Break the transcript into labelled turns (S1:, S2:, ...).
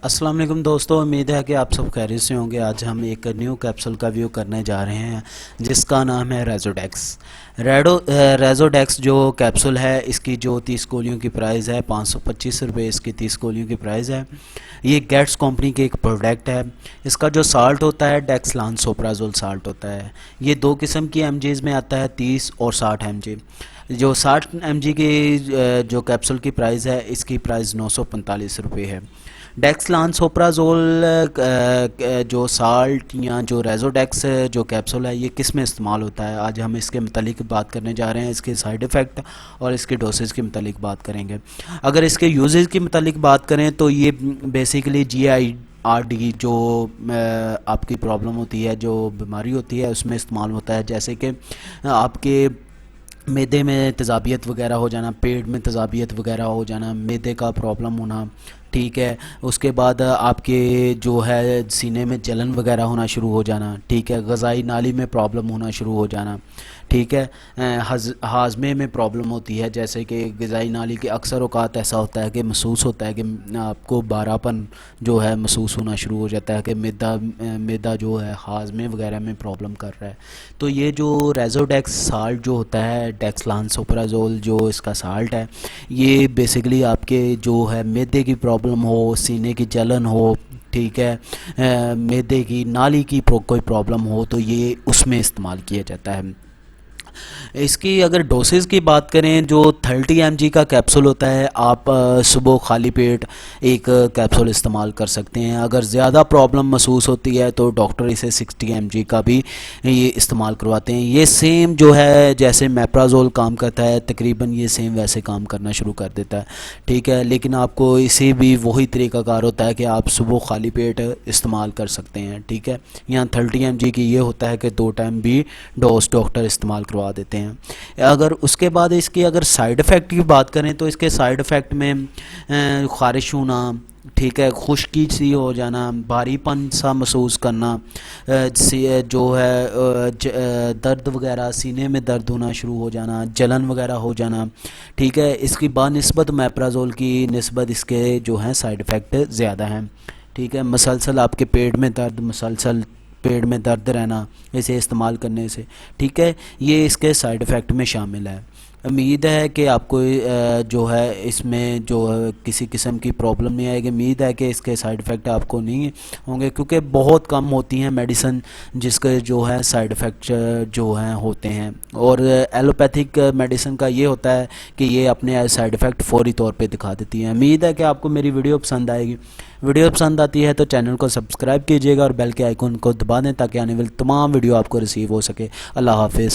S1: अस्सलाम वालेकुम दोस्तों, उम्मीद है कि आप सब खैरियत से होंगे। आज हम एक न्यू कैप्सूल का व्यू करने जा रहे हैं जिसका नाम है रेज़ोडेक्स। रेज़ोडेक्स जो कैप्सूल है, इसकी जो 30 गोलियों की प्राइस है 525 रुपये इसकी 30 गोलियों की प्राइस है। ये गेट्स कंपनी की एक प्रोडक्ट है। इसका जो साल्ट होता है डेक्सलांसोप्राज़ोल साल्ट होता है। ये दो किस्म की एमजीज़ में आता है, 30 और 60 एमजी। जो 60 एमजी की जो कैप्सूल की प्राइस है, इसकी प्राइस 945 रुपये है। डेक्सलांसोप्राज़ोल जो साल्ट या जो रेज़ोडेक्स जो कैप्सूल है, ये किस में इस्तेमाल होता है, आज हम इसके मतलब बात करने जा रहे हैं। इसके साइड इफ़ेक्ट और इसके डोसेज के मतलब बात करेंगे। अगर इसके यूजेस के मतलब बात करें तो ये बेसिकली GIRD जो आपकी प्रॉब्लम होती है, जो बीमारी होती है, उसमें इस्तेमाल होता है। जैसे कि आपके मैदे में तेज़ाबियत वगैरह हो जाना, पेट में तेज़ाबियत वगैरह हो जाना, मैदे का प्रॉब्लम होना, ठीक है। उसके बाद आपके जो है सीने में जलन वगैरह होना शुरू हो जाना, ठीक है। ग़ज़ाई नाली में प्रॉब्लम होना शुरू हो जाना, ठीक है। हाजमे में प्रॉब्लम होती है, जैसे कि ग़ज़ाई नाली के अक्सर औक़ात ऐसा होता है कि महसूस होता है कि आपको बारापन जो है महसूस होना शुरू हो जाता है कि मैदा जो है हाजमे वगैरह में प्रॉब्लम कर रहा है। तो ये जो रेज़ोडेक्स साल्ट जो होता है, डेक्सलांसोप्राज़ोल जो इसका साल्ट है, ये बेसिकली आपके जो है मैदे की प्रॉब्लम हो, सीने की जलन हो, ठीक है, मैदे की नाली की कोई प्रॉब्लम हो, तो ये उसमें इस्तेमाल किया जाता है। इसकी अगर डोसेज की बात करें, जो 30 mg का कैप्सूल होता है, आप सुबह खाली पेट एक कैप्सूल इस्तेमाल कर सकते हैं। अगर ज़्यादा प्रॉब्लम महसूस होती है तो डॉक्टर इसे 60 mg का भी ये इस्तेमाल करवाते हैं। ये सेम जो है जैसे मेप्राज़ोल काम करता है, तकरीबन ये सेम वैसे काम करना शुरू कर देता है, ठीक है। लेकिन आपको इसे भी वही तरीक़ाकार होता है कि आप सुबह खाली पेट इस्तेमाल कर सकते हैं, ठीक है। यहाँ 30 mg की ये होता है कि 2 टाइम भी डोज डॉक्टर इस्तेमाल करवा देते हैं। अगर उसके बाद इसकी अगर साइड इफ़ेक्ट की बात करें तो इसके साइड इफ़ेक्ट में ख़ारिश होना, ठीक है, खुश्की सी हो जाना, भारीपन सा महसूस करना, जो है दर्द वगैरह, सीने में दर्द होना शुरू हो जाना, जलन वगैरह हो जाना, ठीक है। इसकी बानिस्बत मेप्राज़ोल की निस्बत इसके जो हैं साइड इफ़ेक्ट ज़्यादा हैं, ठीक है। मसलसल आपके पेट में दर्द, मसलसल पेट में दर्द रहना इसे इस्तेमाल करने से, ठीक है, ये इसके साइड इफ़ेक्ट में शामिल है। उम्मीद है कि आपको जो है इसमें जो है किसी किस्म की प्रॉब्लम नहीं आएगी। उम्मीद है कि इसके साइड इफ़ेक्ट आपको नहीं होंगे, क्योंकि बहुत कम होती हैं मेडिसिन जिसके जो है साइड इफ़ेक्ट जो हैं होते हैं। और एलोपैथिक मेडिसिन का ये होता है कि ये अपने साइड इफ़ेक्ट फौरी तौर पे दिखा देती हैं। उम्मीद है कि आपको मेरी वीडियो पसंद आएगी। वीडियो पसंद आती है तो चैनल को सब्सक्राइब कीजिएगा और बेल के आइकन को दबा दें ताकि आने वाली तमाम वीडियो आपको रिसीव हो सके। अल्लाह हाफिज़।